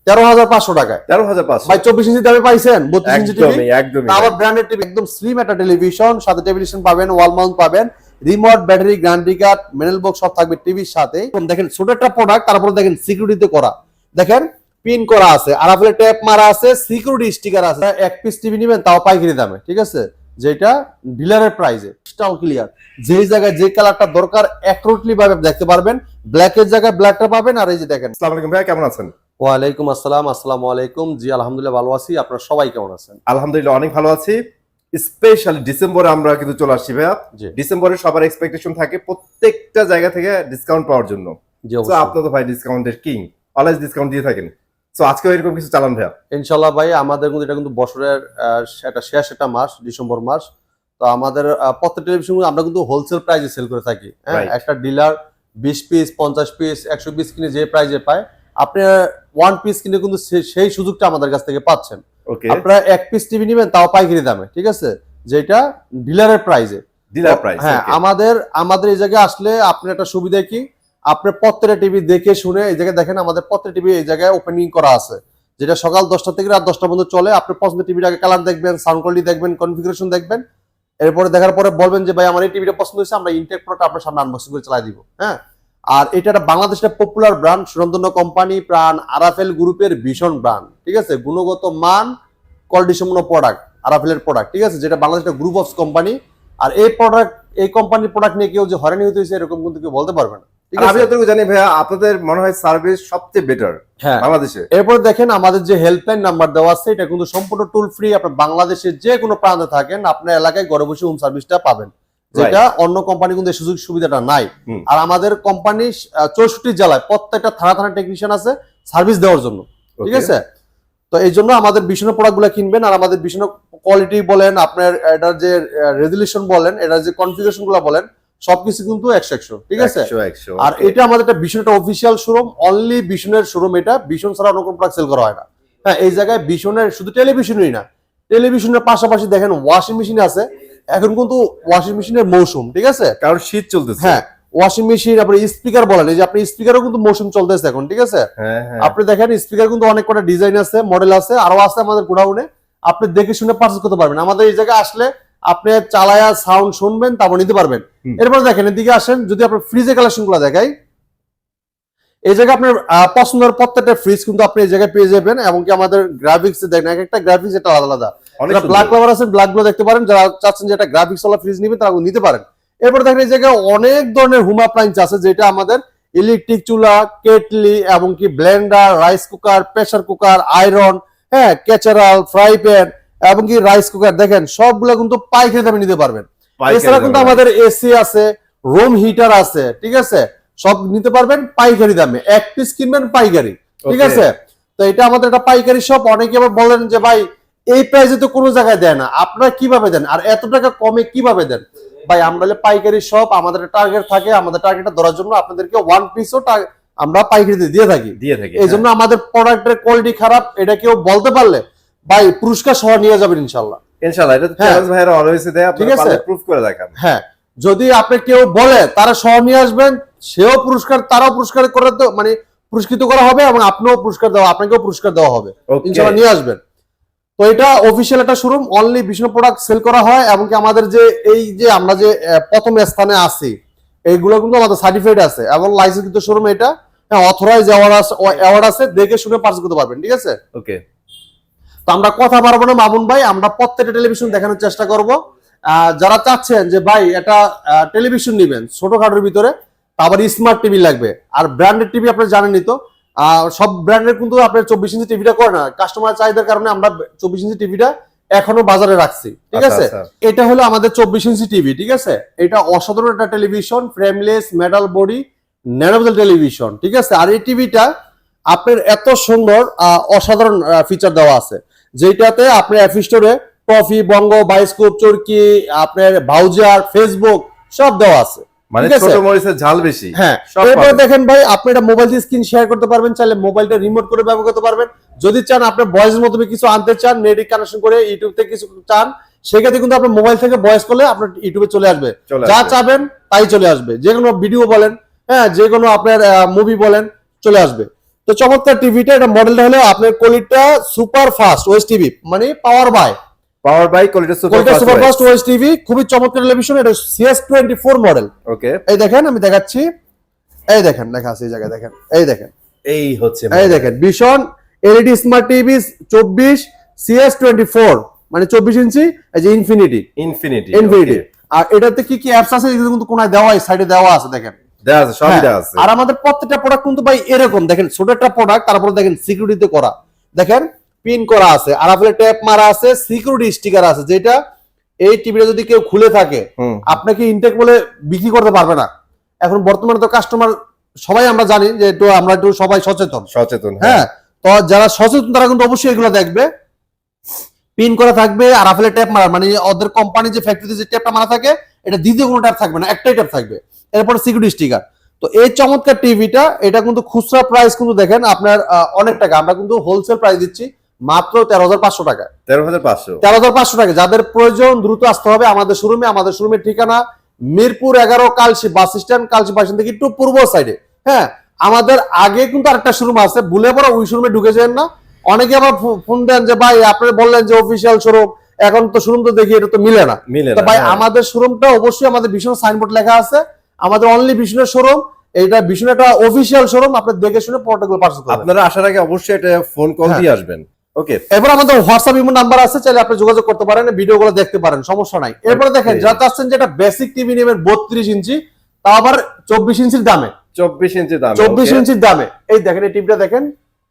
13,500 টাকায়। 13,500 ভাই 24 ইঞ্চি দামে পাইছেন 32 ইঞ্চি টিভি, একদমই আবার ব্র্যান্ডেড টিভি, একদম স্লিম একটা টেলিভিশন, সাথে টেলিভিশন পাবেন, ওয়াল মাউন্ট পাবেন, remote, battery, guarantee card, manual box সব থাকবে টিভির সাথে। দেখেন ছোট একটা প্রোডাক্ট, তারপরে দেখেন সিকিউরিটিতে করা, দেখেন পিন করা আছে, আর আপনার ট্যাপ মারা আছে, সিকিউরিটি স্টিকার আছে। এক পিস টিভি নেবেন তাও পাইকারি দামে, ঠিক আছে, যেটা ডিলারের প্রাইসে, স্টাও ক্লিয়ার। যেই জায়গায় যে কালারটা দরকার অ্যাকুরেটলি ভাবে দেখতে পারবেন, ব্ল্যাকের জায়গায় ব্ল্যাকটা পাবেন। আর এই যে দেখেন। আসসালামু আলাইকুম ভাই, কেমন আছেন? ওয়ালাইকুম আসসালাম। আসসালামু আলাইকুম। জি আলহামদুলিল্লাহ ভালো আছি, আপনারা সবাই কেমন আছেন? আলহামদুলিল্লাহ অনেক ভালো আছি। স্পেশালি ডিসেম্বরে আমরা কিন্তু চলে আসছি ভাইয়া। ডিসেম্বরে সবার এক্সপেকটেশন থাকে প্রত্যেকটা জায়গা থেকে ডিসকাউন্ট পাওয়ার জন্য। তো আপনি তো ভাই ডিসকাউন্টের কিং, অলওয়েজ ডিসকাউন্ট দিয়ে থাকেন। সো আজকেও এরকম কিছু চালান ভাইয়া? ইনশাআল্লাহ ভাই, আমাদের কিন্তু এটা কিন্তু বছরের একটা শেষ একটা মাস, ডিসেম্বর মাস। তো আমাদের প্রত্যেক টেলিভিশন আমরা কিন্তু হোলসেল প্রাইসে সেল করে থাকি। হ্যাঁ, একটা ডিলার 20 পিস, 50 পিস, 100 পিস কিনে যে প্রাইসে পায়, আপনি 1 পিস কিনে কিন্তু সেই সুযোগটা আমাদের কাছ থেকে পাচ্ছেন। আপনারা 1 পিস টিভি নেবেন তাও পাইকারি দামে, ঠিক আছে, যেটা ডিলারের প্রাইসে, ডিলার প্রাইস। হ্যাঁ, আমাদের এই জায়গায় আসলে আপনার একটা সুবিধা কি, আপনি প্রত্যেকটা টিভি দেখে শুনে এই জায়গায় দেখেন, আমাদের প্রত্যেকটা টিভি এই জায়গায় ওপেনিং করা আছে, যেটা সকাল 10টা থেকে রাত 10টা পর্যন্ত চলে। আপনি পছন্দের টিভির আগে কালার দেখবেন, সাউন্ড কোয়ালিটি দেখবেন, কনফিগারেশন দেখবেন, এরপরে দেখার পরে বলবেন যে ভাই আমার এই টিভিটা পছন্দ হয়েছে, আমরা ইনটেক প্রোডাক্ট আপনার সামনে আনবক্সিং করে চালাই দিব। হ্যাঁ, আর এটা একটা বাংলাদেশের পপুলার ব্র্যান্ড, সুরন্দন্য কোম্পানি, প্রাণ আরাফেল গ্রুপের ভীষণ ব্র্যান্ড, ঠিক আছে, গুণগত মান, কোয়ালিটি সম্পন্ন প্রোডাক্ট, আরাফেলের প্রোডাক্ট, ঠিক আছে, যেটা বাংলাদেশের গ্রুপ অফ কোম্পানি। আর এই কোম্পানির প্রোডাক্ট নিয়ে কেউ যে হয়রানি হতে হয়েছে এরকম কিন্তু কেউ বলতে পারবে না। আমি যতটুকু জানি ভাইয়া, আপনাদের মনে হয় সার্ভিস সবচেয়ে বেটার বাংলাদেশে। এরপর দেখেন আমাদের যে হেল্পলাইন নাম্বার দেওয়া আছে, এটা কিন্তু সম্পূর্ণ টোল ফ্রি। আপনার বাংলাদেশের যে কোনো প্রান্তে থাকেন, আপনার এলাকায় ঘরে বসে হোম সার্ভিসটা পাবেন, যেটা অন্য কোম্পানি কিন্তু এই সুযোগ সুবিধাটা নাই। আর আমাদের কোম্পানি 64 জেলায় প্রত্যেকটা থানা টেকনিশিয়ান আছে সার্ভিস দেওয়ার জন্য, ঠিক আছে। তো এই জন্য আমাদের ভীষণ প্রোডাক্ট গুলো কিনবেন। আর আমাদের ভীষণ কোয়ালিটি বলেন, আপনার এটার যে রেজুলেশন বলেন, এটার যে কনফিগারেশন গুলো বলেন, সবকিছু কিন্তু 100, ঠিক আছে। আর এটা আমাদের একটা ভীষণ একটা অফিসিয়াল শোরুম, অনলি ভীষণের শোরুম। এটা ভীষণ ছাড়া অন্য কোনো প্রোডাক্ট সেল করা হয় না। হ্যাঁ, এই জায়গায় ভীষণের শুধু টেলিভিশনই না, টেলিভিশনের পাশাপাশি দেখেন ওয়াশিং মেশিন আছে। এখন কিন্তু ওয়াশিং মেশিনের মৌসুম, ঠিক আছে, কারণ শীত চলতেছে। হ্যাঁ, ওয়াশিং মেশিন, আপনি স্পিকার বলেন, এই যে আপনি স্পিকারও কিন্তু মৌসুম চলতেছে এখন, ঠিক আছে। আপনি দেখেন স্পিকার কিন্তু অনেক কটা ডিজাইন আছে, মডেল আছে, আরো আছে আমাদের গোডাউনে। আপনি দেখে শুনে পারচেজ করতে পারবেন। আমাদের এই জায়গায় আসলে আপনি চালায়া সাউন্ড শুনবেন, তারপর নিতে পারবেন। এরপর দেখেন এদিকে আসেন, যদি আপনার ফ্রিজের কালেকশন গুলো দেখাই, এই জায়গায় আপনার পছন্দের প্রত্যেকটা ফ্রিজ কিন্তু আপনি এই জায়গায় পেয়ে যাবেন। এবং কি আমাদের গ্রাফিক্স দেখেন, এক একটা গ্রাফিক্স এটা আলাদা আলাদা। ব্ল্যাক কালার আছে, ব্ল্যাক গুলো দেখতে পারেন। যারা চাচ্ছেন যে একটা গ্রাফিক্স ওয়ালা ফ্রিজ নিবেন, তারা নিতে পারেন। এরপর দেখেন এই জায়গায় অনেক ধরনের হোম অ্যাপ্লায়েন্স আছে, যেটা আমাদের ইলেকট্রিক চুলা, কেটলি, এবং কি Blender, rice cooker, pressure cooker, iron, হ্যাঁ, ক্যাচারাল, ফ্রাই প্যান, এবং কি রাইস কুকার, দেখেন সবগুলো কিন্তু পাইকারি দামে নিতে পারবেন। এছাড়া কিন্তু আমাদের এসি আছে, রুম হিটার আছে, ঠিক আছে, সব নিতে পারবেন পাইকারি দামে। 1 পিস কিনবেন পাইকারি, ঠিক আছে। তো এটা আমাদের একটা পাইকারি শপ। অনেকে আবার বলেন যে ভাই এই প্রাইসে তো কোনো জায়গায় দেয় না, আপনারা কিভাবে দেন, আর এত টাকা কমে কিভাবে দেন? ভাই আমরা পাইকারি শপ, আমাদের টার্গেট থাকে, আমাদের টার্গেটটা ধরার জন্য আপনাদেরকে 1 পিসও আমরা পাইকারিতে দিয়ে থাকি। এই জন্য আমাদের প্রোডাক্টের কোয়ালিটি খারাপ এটা কেউ বলতে পারলে ভাই পুরস্কার সহ নিয়ে যাবেন ইনশাআল্লাহ। ইনশাআল্লাহ, এটা তো চ্যালেঞ্জ ভাইরা অলওয়েজ দেয়, আপনারা পারলে প্রুফ করে দেখান। হ্যাঁ, যদি আপনি কেউ বলে তারা সহ নিয়ে আসবেন, সেও পুরস্কার, তারাও পুরস্কার করে মানে পুরস্কৃত করা হবে, এবং আপনিও পুরস্কার দেওয়া, আপনাকেও পুরস্কার দেওয়া হবে। ইনশাআল্লাহ নিয়ে আসবেন। তো এটা অফিসিয়াল একটা শোরুম, অনলি ভীষণ প্রোডাক্ট সেল করা হয়। এবং কি আমাদের যে এই যে আমরা যে প্রথম স্থানে আছি, এইগুলো কিন্তু আমাদের সার্টিফাইড আছে এবং লাইসেন্সকৃত শোরুম। এটা অথরাইজ অ্যাওয়ার্ড আছে, দেখে শুনে পারচেজ করতে পারবেন, ঠিক আছে। ওকে, তো আমরা কথা পারবো না মামুন ভাই, আমরা প্রত্যেকটা টেলিভিশন দেখানোর চেষ্টা করব। যারা চাচ্ছেন যে ভাই এটা টেলিভিশন নিবেন ছোটখাটোর ভিতরে, আবার স্মার্ট টিভি লাগবে, আর ব্র্যান্ডেড টিভি আপনারা জানেনই তো, সব ব্র্যান্ডের কিন্তু আপনার 24 ইঞ্চি টিভিটা করে না। কাস্টমার চাহিদার কারণে আমরা 24 ইঞ্চি টিভিটা এখনো বাজারে রাখছি, ঠিক আছে। এটা হলো আমাদের 24 ইঞ্চি টিভি, ঠিক আছে। এটা অসাধারণ একটা television, frameless, metal body, nano bezel television, ঠিক আছে। আর এই টিভিটা আপনার এত সুন্দর অসাধারণ ফিচার দেওয়া আছে, যেটাতে আপনি অ্যাপ স্টোরে টফি, বঙ্গ, বায়োস্কোপ, চরকি, আপনার ব্রাউজার, ফেসবুক সব দেওয়া আছে, মানে ছোট মরিচের ঝাল বেশি। হ্যাঁ, এরপর দেখেন ভাই, আপনি এটা মোবাইল দিয়ে স্ক্রিন শেয়ার করতে পারবেন, চাইলে মোবাইলটা রিমোট করে ব্যবহার করতে পারবেন। যদি চান আপনি ভয়েসের মাধ্যমে কিছু আনতে চান, নেট কানেকশন করে ইউটিউব থেকে কিছু চান, সেক্ষেত্রে কিন্তু আপনি মোবাইল থেকে ভয়েস করলে আপনার ইউটিউবে চলে আসবে, যা চাবেন তাই চলে আসবে। যে কোনো ভিডিও বলেন, হ্যাঁ, যে কোনো আপনার মুভি বলেন, চলে আসবে। তো চমৎকার টিভিটা, এটা মডেলটা হলো আপনার কোয়ালিটিটা সুপার ফাস্ট ওএস টিভি, মানে power by quality super fast OS TV, খুবই চমৎকার টেলিভিশন। এটা CS24 মডেল। ওকে, এই দেখেন আমি দেখাচ্ছি, এই দেখেন লেখা আছে এই জায়গায়, দেখেন এই দেখেন, এই হচ্ছে এই দেখেন vision LED smart TV 24 CS24, মানে 24 ইঞ্চি। এই যে ইনফিনিটি। আর এটাতে কি কি অ্যাপস আছে এগুলো কিন্তু কোনায় দেওয়া, সাইডে দেওয়া আছে, দেখেন দেওয়া আছে, সবই দেওয়া আছে। আর আমাদের প্রত্যেকটা প্রোডাক্ট কিন্তু ভাই এরকম, দেখেন ছোট একটা প্রোডাক্ট, তারপরে দেখেন সিকিউরিটিতে করা, দেখেন পিন করা আছে, আর আপনার ট্যাপ মারা আছে, সিকিউরিটি স্টিকার আছে, যেটা এই টিভিটা যদি কেউ খুলে থাকে আপনাকে ইনটেক বলে বিক্রি করতে পারবে না। এখন বর্তমানে তো কাস্টমার সবাই আমরা জানি যে আমরা একটু সবাই সচেতন, হ্যাঁ। তো যারা সচেতন তারা কিন্তু অবশ্যই এগুলো দেখবে। পিন করা থাকবে, আর আপনার ট্যাপ মারা, মানে ওদের কোম্পানি যে ফ্যাক্টরিতে যে ট্যাপটা মারা থাকে, এটা দ্বিতীয় কোনো ট্যাপ থাকবে না, একটাই ট্যাপ থাকবে, এরপরে সিকিউরিটি স্টিকার। তো এই চমৎকার টিভিটা, এটা কিন্তু খুচরা প্রাইস কিন্তু দেখেন আপনার অনেক টাকা, আমরা কিন্তু হোলসেল প্রাইস দিচ্ছি মাত্র 13,500 টাকা। 13,500 টাকা। যাদের প্রয়োজন দ্রুত আসতে হবে আমাদের শোরুমে। আমাদের শোরুমের ঠিকানা Mirpur 11 Kalshi bus stand, Kalshi bus stand থেকে একটু পূর্ব সাইডে, হ্যাঁ। আমাদের আগে কিন্তু আরেকটা শোরুম আছে, ভুলে পড়া ওই শোরুমে ঢুকে যান না। অনেকে আবার ফোন দেন যে ভাই আপনি বললেন যে অফিসিয়াল শোরুম, এখন তো শোরুম তো দেখি এটা তো মিলে না। তো ভাই আমাদের শোরুমটা অবশ্যই আমাদের ভীষণ সাইনবোর্ড লেখা আছে, আমাদের অনলি ভীষণের শোরুম। এইটা ভীষণ একটা অফিসিয়াল শোরুম, আপনি দেখে শুনে প্রোডাক্টগুলো পারচেজ করবেন। আপনারা আসার আগে অবশ্যই এটা ফোন কল দিয়ে আসবেন। ওকে, এরপর আমাদের হোয়াটসঅ্যাপ ইমো নাম্বার আছে, চাইলে আপনি যোগাযোগ করতে পারেন, ভিডিওগুলো দেখতে পারেন, সমস্যা নাই। এরপরে দেখেন যারা চাচ্ছেন যে এটা বেসিক টিভি নেবেন 32 ইঞ্চি, তাও আবার 24 ইঞ্চির দামে, 24 ইঞ্চির দামে। এই দেখেন এই টিভিটা দেখেন,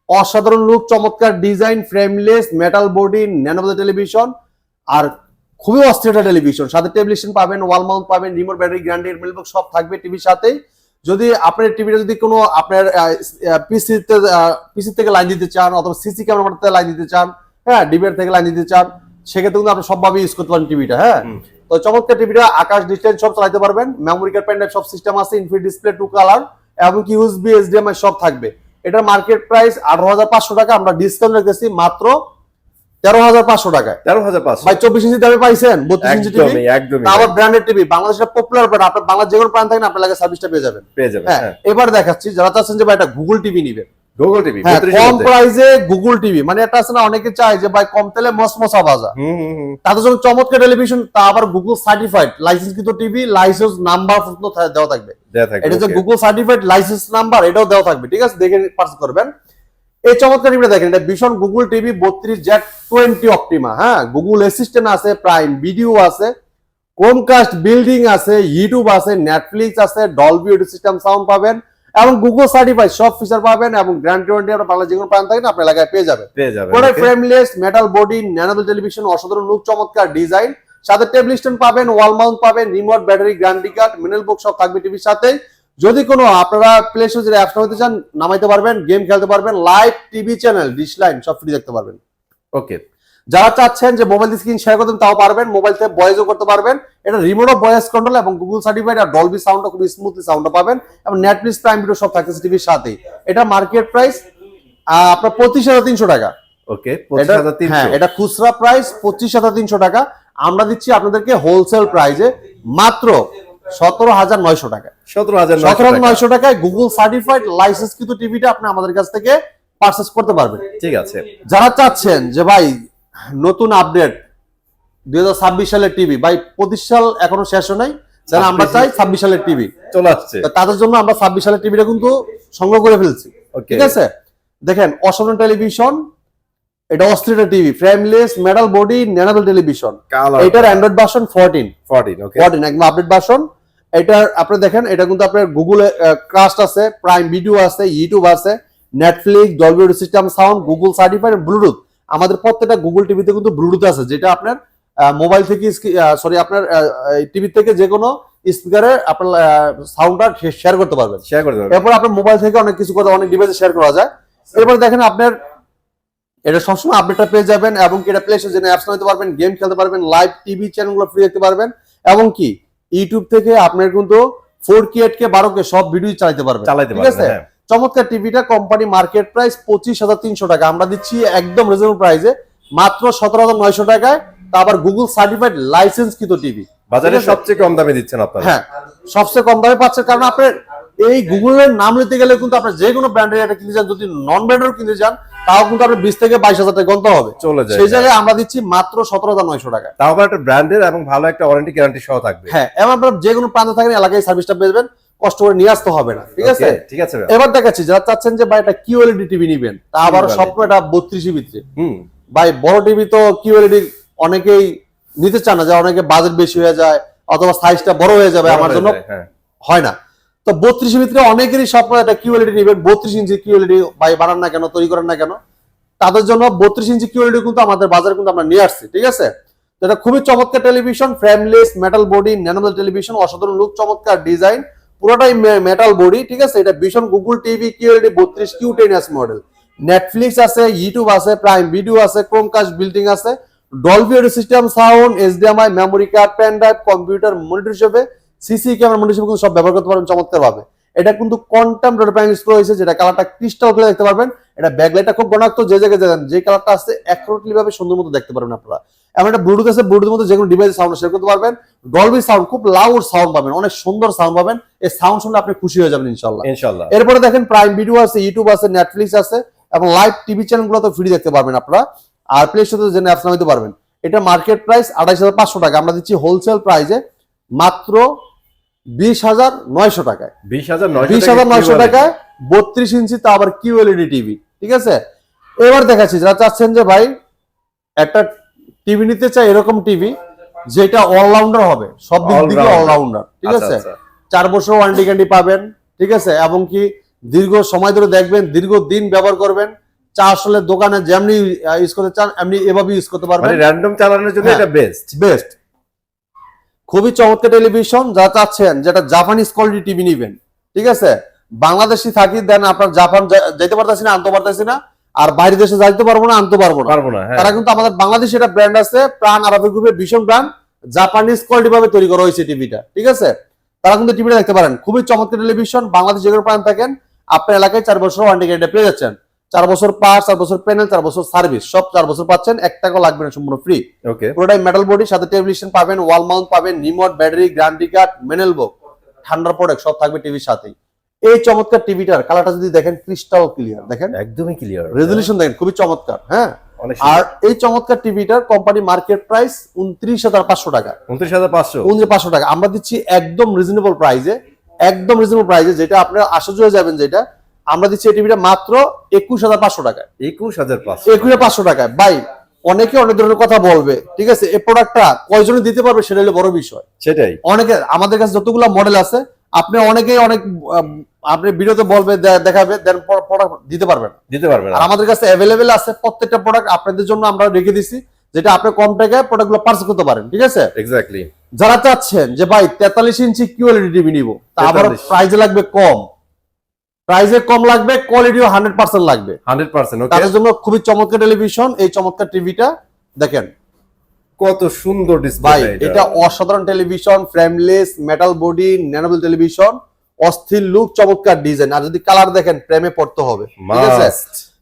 অসাধারণ লুক, চমৎকার design, frameless metal body, nano television, আর খুবই অস্থির একটা টেলিভিশন। সাথে টেলিভিশন পাবেন, ওয়াল মাউন্ট পাবেন, রিমোট ব্যাটারি, গ্যারান্টি, মেলবক্স সব থাকবে টিভির সাথেই। যদি আপনার টিভিটা যদি কোনো আপনার পিসি থেকে লাইন দিতে চান, অথবা সিসি ক্যামেরা থেকে লাইন দিতে চান, হ্যাঁ, ডিবিআর থেকে লাইন দিতে চান, সেক্ষেত্রে কিন্তু আপনি সবভাবে ইউজ করতে পারেন টিভিটা, হ্যাঁ। তো চমৎকার টিভিটা আকাশ ডিসটেন্স সব চালাতে পারবেন, মেমোরি কার্ড, পেন ড্রাইভ সব সিস্টেম আছে, ইনফিনিট ডিসপ্লে 2 কালার, এবং কি ইউএসবি HDMI সব থাকবে। এটার মার্কেট প্রাইস 18,500 টাকা, আমরা ডিসকাউন্ট রেখেছি মাত্র 13,500 টাকায়। 13,500 ভাই 24 ইঞ্চি দামে পাইছেন, 32 ইঞ্চি টিভি, একদমই আবার ব্র্যান্ডেড টিভি, বাংলাদেশের পপুলার ব্র্যান্ড, আপনার বাংলাদেশ যে কোনো প্রান্ত থাকেন আপনার লাগে সার্ভিসটা পেয়ে যাবেন। হ্যাঁ, এবার দেখাচ্ছি যারা চাচ্ছেন যে ভাই এটা গুগল টিভি নেবেন, গুগল টিভি কম প্রাইসে গুগল টিভি, মানে একটা আছে না অনেকে চায় যে ভাই কম তেলে মসমসা ভাজা, তাদের জন্য চমৎকার টেলিভিশন, তা আবার গুগল সার্টিফাইড লাইসেন্স কিন্তু টিভি, লাইসেন্স নাম্বার দেওয়া থাকবে, এটা যে গুগল সার্টিফাইড লাইসেন্স নাম্বার এটাও দেওয়া থাকবে, ঠিক আছে, দেখে পারচেজ করবেন। এই চমৎকার টিভিটা দেখেন, এটা ভীষণ গুগল টিভি 32Z20 অপটিমা, হ্যাঁ, গুগল অ্যাসিস্ট্যান্ট আছে, প্রাইম ভিডিও আছে, ক্রোমকাস্ট বিল্ডিং আছে, ইউটিউব আছে, নেটফ্লিক্স আছে, ডলবি অডিও সিস্টেম সাউন্ড পাবেন, এবং গুগল সার্টিফাইড সব ফিচার পাবেন, এবং গ্যারান্টি ওয়ারেন্টি আপনার বাংলা যে কোনো প্রান্ত থাকেন আপনার এলাকায় পেয়ে যাবেন। পুরো frameless metal body, nano television, অসাধারণ লুক, চমৎকার ডিজাইন, সাথে টেবিল স্ট্যান্ড পাবেন, ওয়াল মাউন্ট পাবেন, রিমোট ব্যাটারি, গ্যারান্টি কার্ড, মিনেল বুক সব থাকবে টিভির সাথে। যদি কোনো আপনারা প্লে স্টোরে অ্যাপস নামাইতে চান নামাইতে পারবেন, গেম খেলতে পারবেন, live TV channel, dish line সব ফ্রি দেখতে পারবেন। ওকে, যারা চাচ্ছেন যে মোবাইল স্ক্রিন শেয়ার করতেন তাও পারবেন, মোবাইল থেকে ভয়েসও করতে পারবেন, এটা রিমোট অফ ভয়েস কন্ট্রোল এবং গুগল সার্টিফাইড, আর ডলবি সাউন্ডটা খুব স্মুথলি সাউন্ডটা পাবেন, এবং নেটফ্লিক্স প্রাইম ভিডিও সব থাকতেছে টিভির সাথেই। এটা মার্কেট প্রাইস আপনার 25,300 টাকা। ওকে, 25,300, হ্যাঁ, এটা খুচরা প্রাইস 25,300 টাকা, আমরা দিচ্ছি আপনাদেরকে হোলসেল প্রাইসে মাত্র 17,900 টাকা। 17,900 টাকায় গুগল সার্টিফাইড লাইসেন্স কিন্তু টিভিটা আপনি আমাদের কাছ থেকে পারচেজ করতে পারবেন। ঠিক আছে, যারা চাচ্ছেন যে ভাই নতুন আপডেট 2026 সালের টিভি, ভাই 25 সাল এখনো শেষ হয় নাই, যারা আমরা চাই 26 সালের টিভি চলে আসছে, তাদের জন্য আমরা 26 সালের টিভিটা কিন্তু সংগ্রহ করে ফেলছি, ঠিক আছে। দেখেন অসাধারণ টেলিভিশন, এটা Australia TV, frameless metal body, nano television, এটার অ্যান্ড্রয়েড ভার্সন 14, ওকে, 14 একদম আপডেট ভার্সন। এটা আপনি দেখেন, এটা কিন্তু আপনার গুগল কাস্ট আছে, প্রাইম ভিডিও আছে, ইউটিউব আছে, Netflix, Dolby audio system sound, Google certified, Bluetooth. আমাদের প্রত্যেকটা গুগল টিভিতে কিন্তু ব্লুটুথ আছে, যেটা আপনার মোবাইল থেকে আপনার টিভি থেকে যে কোনো স্পিকারে আপনার সাউন্ডটা শেয়ার করতে পারবেন। এরপর আপনার মোবাইল থেকে অনেক কিছু করতে, অনেক ডিভাইসে শেয়ার করা যায়। এরপর দেখেন আপনার এটা সবসময় আপডেটটা পেয়ে যাবেন, এবং কি এটা প্লে স্টোরে যে অ্যাপস নিতে পারবেন, গেম খেলতে পারবেন, লাইভ টিভি চ্যানেলগুলো ফ্রি দেখতে পারবেন, এবং কি ইউটিউব থেকে আপনার কিন্তু 4K 8K 12K সব ভিডিও চালাতে পারবেন, ঠিক আছে। চমৎকার টিভিটা কোম্পানি মার্কেট প্রাইস 25,300 টাকা, আমরা দিচ্ছি একদম রিজনেবল প্রাইসে মাত্র 17,900 টাকায়, তা আবার গুগল সার্টিফাইড লাইসেন্স কিন্তু টিভি, বাজারে সবচেয়ে কম দামে দিচ্ছেন আপনারা। হ্যাঁ, সবচেয়ে কম দামে পাচ্ছেন, কারণ আপনার এই গুগলের নাম নিতে গেলে কিন্তু আপনি যে কোনো ব্র্যান্ডের এটা কিনতে চান, যদি নন ব্র্যান্ডের কিনতে চান তাও কিন্তু আপনি 20 থেকে 22,000 টাকা গন্ত হবে চলে যায়। সেই জায়গায় আমরা দিচ্ছি মাত্র 17,900 টাকা। তাও আবার একটা ব্র্যান্ডের এবং ভালো একটা ওয়ারেন্টি গ্যারান্টি সহ থাকবে। হ্যাঁ, এবং আপনারা যে কোনো প্রান্তে থাকেন এলাকায় সার্ভিসটা পেয়ে কষ্ট করে নিয়ে আসতে হবে না, ঠিক আছে? ঠিক আছে। এবার দেখাচ্ছি যারা চাচ্ছেন যে ভাই এটা কিউএলইডি টিভি নিবেন, তা আবার স্বপ্ন এটা 32 ভিতরে। ভাই বড় টিভি তো কিউএলইডি অনেকেই নিতে চান না, যে অনেকে বাজেট বেশি হয়ে যায় অথবা সাইজটা বড় হয়ে যাবে, আমার জন্য হয় না। তো 32 ভিতরে অনেকেরই স্বপ্ন এটা কিউএলইডি নিবেন, 32 ইঞ্চি কিউএলইডি ভাই বানান না কেন, তৈরি করেন না কেন, তাদের জন্য 32 ইঞ্চি কিউএলইডি কিন্তু আমাদের বাজারে কিন্তু আমরা নিয়ে আসছি, ঠিক আছে? এটা খুবই চমৎকার টেলিভিশন, ফ্রেমলেস মেটাল বডি, ন্যানোমেল টেলিভিশন, অসাধারণ লুক, চমৎকার ডিজাইন, পুরোটাই মেটাল বডি, ঠিক আছে? এটা ভীষণ Google TV QLED 32 Q10s model. Netflix আছে, ইউটিউব আছে, প্রাইম ভিডিও আছে, ক্রোমকাস্ট বিল্ডিং আছে, Dolby audio system, sound, HDMI, memory card, pen drive, computer monitor হিসেবে, সিসি ক্যামেরা মনিটর হিসেবে কিন্তু সব ব্যবহার করতে পারবেন চমৎকার ভাবে। এটা কিন্তু কোয়ান্টাম ডট প্রাইম ইউজ করা হয়েছে, যেটা কালারটা ক্রিস্টাল ক্লিয়ার দেখতে পারবেন। এটা ব্যাকলাইটটা খুব গণাক্ত, যে জায়গায় যাবেন যে কালারটা আছে অ্যাকুরেটলি ভাবে সুন্দর মতো দেখতে পারবেন আপনারা। এমন একটা ব্লুটুথ আছে, ব্লুটুথের মধ্যে যে কোনো ডিভাইস সাউন্ড শেয়ার করতে পারবেন। ডলবি সাউন্ড, খুব লাউড সাউন্ড পাবেন, অনেক সুন্দর সাউন্ড পাবেন। এই সাউন্ড শুনলে আপনি খুশি হয়ে যাবেন ইনশাআল্লাহ। এরপরে দেখেন প্রাইম ভিডিও আছে, ইউটিউব আছে, নেটফ্লিক্স আছে, এবং লাইভ টিভি চ্যানেলগুলো তো ফ্রি দেখতে পারবেন আপনারা। আর প্লে স্টোরে যে অ্যাপস নামাইতে পারবেন। এটা মার্কেট প্রাইস 28,500 টাকা, আমরা দিচ্ছি হোলসেল প্রাইসে মাত্র 20,900 টাকায়। 20,900 টাকায় 32 ইঞ্চি, তা আবার কিউএলইডি টিভি, ঠিক আছে? এবার দেখাচ্ছি যারা চাচ্ছেন যে ভাই একটা টিভি নিতে চাই, এরকম টিভি যেটা অলরাউন্ডার হবে, সব দিক থেকে অলরাউন্ডার, ঠিক আছে? 4 বছর ওয়ারেন্টি গ্যারান্টি পাবেন, ঠিক আছে? এবং কি দীর্ঘ সময় ধরে দেখবেন, দীর্ঘদিন ব্যবহার করবেন। চা আসলে দোকানে যেমনি ইউজ করতে চান এমনি এভাবে ইউজ করতে পারবেন, মানে র‍্যান্ডম চালানোর জন্য এটা বেস্ট। খুবই চমৎকার টেলিভিশন। যারা চাচ্ছেন যেটা জাপানিজ কোয়ালিটি টিভি নিবেন, ঠিক আছে? বাংলাদেশি থাকি দেন আপনার জাপান যেতে পারতেছি না, আনতে পারতেছি না, আর বাইরের দেশে যাইতে পারবো না, আনতে পারবো না। তারা কিন্তু আমাদের বাংলাদেশে একটা ব্র্যান্ড আছে, প্রাণ আরবি গ্রুপের ভীষণ ব্র্যান্ড, জাপানিজ কোয়ালিটি ভাবে তৈরি করা হয়েছে টিভিটা, ঠিক আছে? তারা কিন্তু টিভিটা দেখতে পারেন, খুবই চমৎকার টেলিভিশন। বাংলাদেশ যে কোনো প্রান্ত থাকেন আপনার এলাকায় 4 বছর ওয়ারেন্টি গ্যারান্টি পেয়ে যাচ্ছেন। 4 বছর পার্টস, 4 বছর প্যানেল, 4 বছর সার্ভিস, সব 4 বছর পাচ্ছেন, 1 টাকাও লাগবে না, সম্পূর্ণ ফ্রি। পুরোটাই মেটাল বডি, সাথে টেলিভিশন পাবেন, ওয়াল মাউন্ট পাবেন, remote, battery, guarantee card, manual বুক, ঠান্ডার প্রোডাক্ট সব থাকবে টিভির সাথেই। এই চমৎকার টিভিটার কালারটা যদি দেখেন ক্রিস্টাল ক্লিয়ার, দেখেন একদমই ক্লিয়ার, রেজোলিউশন দেখেন খুবই চমৎকার। হ্যাঁ, আর এই চমৎকার টিভিটার কোম্পানি মার্কেট প্রাইস 29,500 টাকা। 29,500 টাকা আমরা দিচ্ছি একদম রিজনেবল প্রাইসে, একদম রিজনেবল প্রাইসে, যেটা আপনারা আশ্চর্য হয়ে যাবেন। যেটা আমরা দিচ্ছি এই টিভিটা মাত্র 21,500 টাকায়। 21,500 টাকায় ভাই। অনেকে অনেক ধরনের কথা বলবে, ঠিক আছে? এই প্রোডাক্টটা কয়জনে দিতে পারবে সেটা হলো বড় বিষয়। সেটাই, অনেকে আমাদের কাছে যতগুলো মডেল আছে, আপনি অনেকেই অনেক আপনি ভিডিওতে বলবে, দেখাবে, দেন প্রোডাক্ট দিতে পারবেন। আর আমাদের কাছে অ্যাভেলেবেল আছে প্রত্যেকটা প্রোডাক্ট আপনাদের জন্য আমরা রেখে দিছি, যেটা আপনি কম টাকায় প্রোডাক্টগুলো পারচেজ করতে পারেন, ঠিক আছে? এক্স্যাক্টলি। যারা চাচ্ছেন যে ভাই 43 ইঞ্চি কিউএলইডি টিভি নিব, তা আবার প্রাইসে লাগবে কম, প্রাইসে কম লাগবে, কোয়ালিটিও 100% লাগবে, 100%। তাদের জন্য খুবই চমৎকার টেলিভিশন। এই চমৎকার টিভিটা দেখেন কত সুন্দর ডিসপ্লে, এটা অসাধারণ টেলিভিশন, ফ্রেমলেস মেটাল বডি, ন্যানোবেল টেলিভিশন, অস্থির লুক, চমৎকার ডিজাইন। আর যদি কালার দেখেন প্রেমে পড়তে হবে, ঠিক আছে?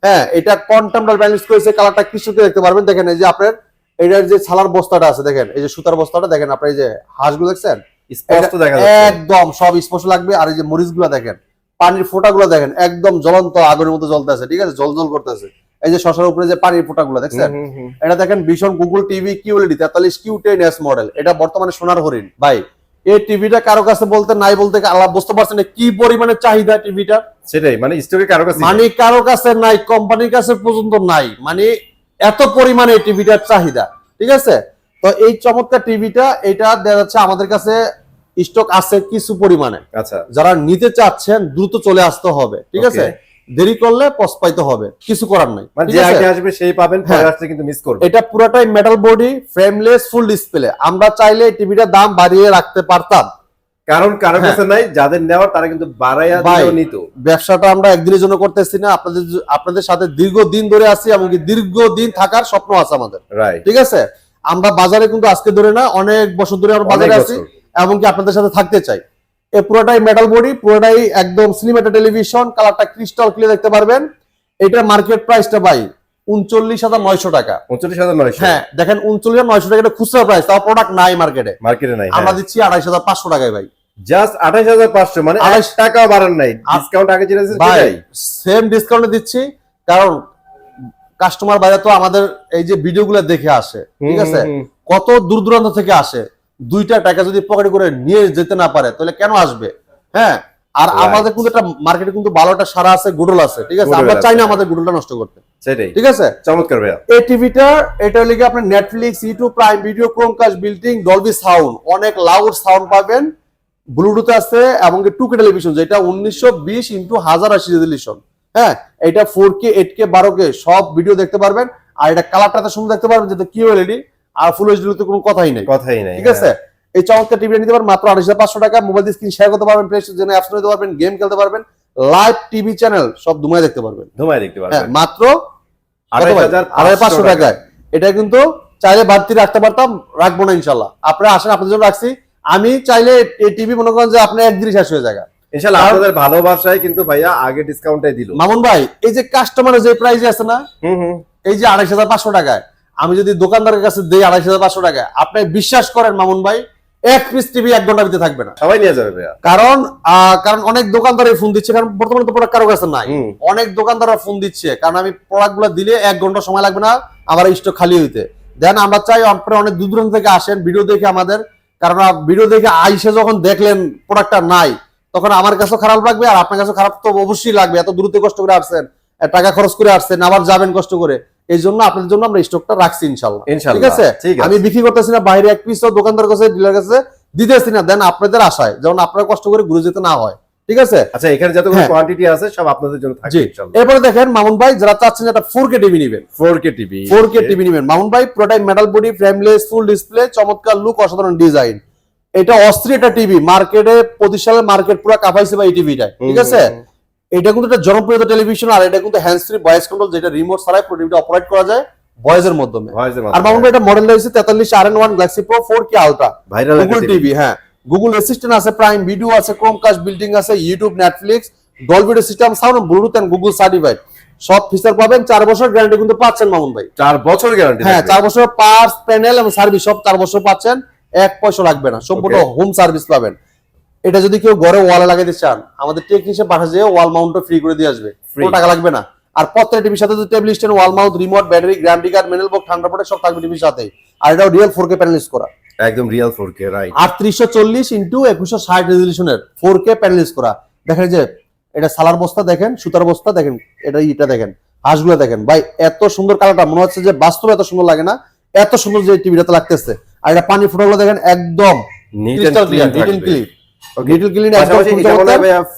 হ্যাঁ, এটা কোয়ান্টাম ডট ব্যালেন্স করেছে, কালারটা ক্রিস্টাল ক্লিয়ার দেখতে পারবেন। দেখেন এই যে আপনার এটার যে ছালার বস্তাটা আছে, দেখেন এই যে সুতার বস্তাটা দেখেন, আপনার এই যে হাঁসগুলো দেখছেন স্পষ্ট দেখা যাচ্ছে, একদম সব স্পষ্ট লাগবে। আর এই যে মরিচগুলো দেখেন, পানির ফোঁটাগুলো দেখেন একদম জ্বলন্ত আগুনের মতো জ্বলতেছে, ঠিক আছে? জল করতেছে। এই যে শশার উপরে যে পানির ফোঁটাগুলো দেখছেন, এটা দেখেন ভীষণ Google TV QLED 43 Q10s model. এটা বর্তমানে সোনার হরিণ ভাই। এই টিভিটা কারো কাছে বলতে নাই বলতে আল্লাহ বুঝতে পারছেন কি পরিমাণে চাহিদা টিভিটা। সেটাই, মানে স্টকে কারো কাছে, মানে কারো কাছে নাই, কোম্পানির কাছে পর্যন্ত নাই, মানে এত পরিমাণে এই টিভিটার চাহিদা, ঠিক আছে? তো এই চমৎকার টিভিটা, এটা দেখা যাচ্ছে আমাদের কাছে স্টক আছে কিছু পরিমাণে। আচ্ছা, যারা নিতে চাচ্ছেন দ্রুত চলে আসতে হবে, ঠিক আছে? দেরি করলে পস্তাইতে হবে, কিছু করার নাই। যে আগে আসবে সেই পাবেন, পরে আসলে কিন্তু মিস করবেন। এটা পুরোটাই metal body, frameless, full display. আমরা চাইলে টিভিটার দাম বাড়িয়ে রাখতে পারতাম, কারণ কারো কাছে নাই, যাদের নেওয়ার তারা কিন্তু বাড়াইয়া দিয়েও নিত। ব্যবসাটা আমরা একদিনের জন্য করতেছি না, আপনাদের সাথে দীর্ঘদিন ধরে আছি, এমনকি দীর্ঘদিন থাকার স্বপ্ন আছে আমাদের, ঠিক আছে? আমরা বাজারে কিন্তু আজকে ধরে না, অনেক বছর ধরে আমরা বাজারে আছি, এমনকি আপনাদের সাথে থাকতে চাই। এই পুরোটাই মেটাল বডি, পুরোটাই একদম স্লিম একটা টেলিভিশন, কালারটা ক্রিস্টাল ক্লিয়ার দেখতে পারবেন। এটা মার্কেট প্রাইসটা ভাই 39,900 টাকা। 39,900, হ্যাঁ দেখেন 39,900 টাকা, এটা খুচরা প্রাইস, তাও প্রোডাক্ট নাই মার্কেটে, নাই। আমরা দিচ্ছি 28,500 টাকায় ভাই। জাস্ট 28500, মানে 1 টাকাও বাড়ান নাই, ডিসকাউন্ট আগে যেটা ছিল ভাই সেটাই সেম ডিসকাউন্টে দিচ্ছি, কারণ কাস্টমার বাইরে তো আমাদের এই যে ভিডিওগুলো দেখে আসে, ঠিক আছে, কত দূর দূরান্ত থেকে আসে, 2টা টাকা যদি পকেটে করে নিয়ে যেতে না পারে তাহলে কেন আসবে? হ্যাঁ, আর আমাদের কিন্তু একটা মার্কেটে কিন্তু ভালোটা সারা আছে, গুডল আছে, ঠিক আছে, আমরা চাই না আমাদের গুডলটা নষ্ট করতে, সেটাই, ঠিক আছে। চমৎকার ভাইয়া। এই টিভিটা এটা লিখে আপনি Netflix, YouTube, prime video, Chromecast, building, Dolby sound, অনেক লাউড সাউন্ড পাবেন, ব্লুটুথ আছে এবং 2K টেলিভিশন যেটা 1920x1080 রেজোলিউশন। হ্যাঁ, এটা 4K 8K 12K সব ভিডিও দেখতে পারবেন, আর এটা কালারটা এত সুন্দর দেখতে পারবেন যেটা কিউএলইডি আর ফুল এইচডি তো কোনো কথাই নেই, ঠিক আছে। এই চমৎকার টিভি নিতে পারবেন মাত্র 28500 টাকা। মোবাইল স্ক্রিন শেয়ার করতে পারবেন, প্লে স্টোর অ্যাপস নিতে পারবেন, গেম খেলতে পারবেন, লাইভ টিভি চ্যানেল সব দুমায় দেখতে পারবেন, হ্যাঁ, মাত্র 28500 টাকায়। এটা কিন্তু চাইলে বাড়তি রাখতে পারতাম, রাখবো না ইনশাল্লাহ। আপনারা আসেন, আপনাদের জন্য রাখছি। আমি চাইলে এই টিভি মনে করেন যে আপনি একদিনই শেষ হয়ে যায় ইনশাআল্লাহ, আপনাদের ভালোবাসায় কিন্তু ভাইয়া আগে ডিসকাউন্টটাই দিল। মামুন ভাই, এই যে কাস্টমারের যে প্রাইস আছে না, এই যে 28500 টাকায় আমি যদি দোকানদারের কাছে দেই 28500 টাকায়, আপনি বিশ্বাস করেন মামুন ভাই, এক পিস টিভি 1 ঘন্টার ভিতরে থাকবে না, সবাই নিয়ে যাবে ভাইয়া। কারণ অনেক দোকানদারই ফোন দিচ্ছে, কারণ বর্তমানে তো প্রোডাক্ট কারো কাছে নাই, অনেক দোকানদাররা ফোন দিচ্ছে, কারণ আমি প্রোডাক্ট গুলো দিলে 1 ঘন্টা সময় লাগবে না আমার স্টক খালি হইতে। দেন আমরা চাই আপনারা অনেক দূর দূরান্ত থেকে আসেন ভিডিও দেখে আমাদের, কারণ ভিডিও দেখে আইসে যখন দেখলেন প্রোডাক্টটা নাই, তখন আমার কাছেও খারাপ লাগবে আর আপনার কাছেও খারাপ তো অবশ্যই লাগবে। এত দূরত্ব কষ্ট করে আসছেন, টাকা খরচ করে আসছেন, আবার যাবেন কষ্ট করে, এই জন্য আপনাদের জন্য আমরা স্টকটা রাখছি ইনশাল্লাহ, ঠিক আছে। আমি বিক্রি করতেছি না বাইরে এক পিসও, দোকানদার কাছে, ডিলার কাছে দিতেছি না, দেন আপনাদের আশায় যেমন আপনারা কষ্ট করে ঘুরে যেতে না হয়, ঠিক আছে। আচ্ছা, এখানে যতগুলো কোয়ান্টিটি আছে সব আপনাদের জন্য থাকবে ইনশাআল্লাহ। এরপরে দেখেন মামুন ভাই, যারা চাচ্ছেন একটা 4K টিভি নেবেন, 4K টিভি নেবেন মামুন ভাই, পুরোটাই metal body, frameless, full display, চমৎকার লুক, অসাধারণ ডিজাইন, এটা অস্থির একটা টিভি, মার্কেটে 25 সালের মার্কেট পুরো কাঁপাইছে ভাই এই টিভিটা, ঠিক আছে। এটা কিন্তু একটা জনপ্রিয় টেলিভিশন, আর এটা কিন্তু হ্যান্ডস ফ্রি ভয়েস কন্ট্রোল, যেটা রিমোট ছাড়াই পুরো টিভিটা অপারেট করা যায় ভয়েসের মাধ্যমে। আর মামুন ভাই, এটা মডেল রয়েছে 43RN1 galaxy pro 4K ultra Google TV, হ্যাঁ, গুগল অ্যাসিস্ট্যান্ট আছে, প্রাইম ভিডিও আছে, ক্রোমকাস্ট, বিল্ডিং আছে, YouTube, Netflix, Dolby system sound, Bluetooth and Google certified সব ফিচার পাবেন। 4 বছর গ্যারান্টি কিন্তু পাচ্ছেন মামুন ভাই, 4 বছর গ্যারান্টি, হ্যাঁ, 4 বছর পার্টস, প্যানেল এবং সার্ভিস সব 4 বছর পাচ্ছেন, 1 পয়সা লাগবে না, সম্পূর্ণ হোম সার্ভিস পাবেন। এটা যদি কেউ ঘরে ওয়ালে লাগাইতে চান, আমাদের টেকনিশিয়ান পাঠা যেয়ে ওয়াল মাউন্টও ফ্রি করে দিয়ে আসবে, কোনো টাকা লাগবে না। আর প্রত্যেক টিভির সাথে যদি table stand, wall mount, remote, battery, guarantee card, manual box, ঠান্ডা পড়ে সব থাকবে টিভির সাথে। আর এটাও রিয়েল 4K প্যানেল ইউজ করা, একদম real 4K, right, 3840x2160 রেজোলিউশনের 4K panel use করা। দেখেন যে এটা সালার বস্তা, দেখেন সুতার বস্তা, দেখেন এটা দেখেন, হাঁসগুলো দেখেন ভাই, এত সুন্দর কালারটা, মনে হচ্ছে যে বাস্তবে এত সুন্দর লাগে না, এত সুন্দর যে টিভিটাতে লাগতেছে। আর এটা পানি ফুটাগুলো দেখেন একদম crystal clear, neat and clean,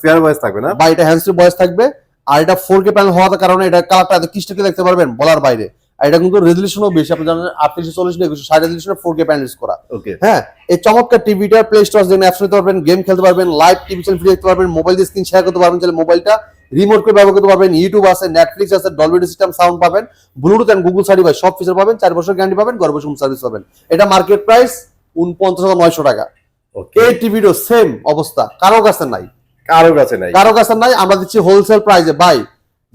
fair voice থাকবে না ভাই, এটা হ্যান্ডস ফ্রি ভয়েস থাকবে। আর এটা 4K প্যানেল হওয়ার কারণে এটা কালারটা এত ক্রিস্টাল দেখতে পারবেন বলার বাইরে। আর এটা কিন্তু রেজোলিউশনও বেশি, আপনি জানেন 3840x2160 রেজোলিউশনের 4K প্যানেল ইউজ করা, হ্যাঁ। এই চমৎকার টিভিটার প্লে স্টোর থেকে অ্যাপস নিতে পারবেন, গেম খেলতে পারবেন, লাইভ টিভি চ্যানেল ফ্রি দেখতে পারবেন, মোবাইল দিয়ে স্ক্রিন শেয়ার করতে পারবেন, চাইলে মোবাইলটা রিমোট করে ব্যবহার করতে পারবেন, ইউটিউব আছে, নেটফ্লিক্স আছে, ডলবি সিস্টেম সাউন্ড পাবেন, ব্লুটুথ এন্ড গুগল সার্টিফাইড সব ফিচার পাবেন, 4 বছর গ্যারান্টি পাবেন, ঘরে বসে হোম সার্ভিস পাবেন। এটা মার্কেট প্রাইস 49,900 টাকা। এই টিভিরও সেম অবস্থা, কারো কাছে নাই, আমরা দিচ্ছি হোলসেল প্রাইসে ভাই।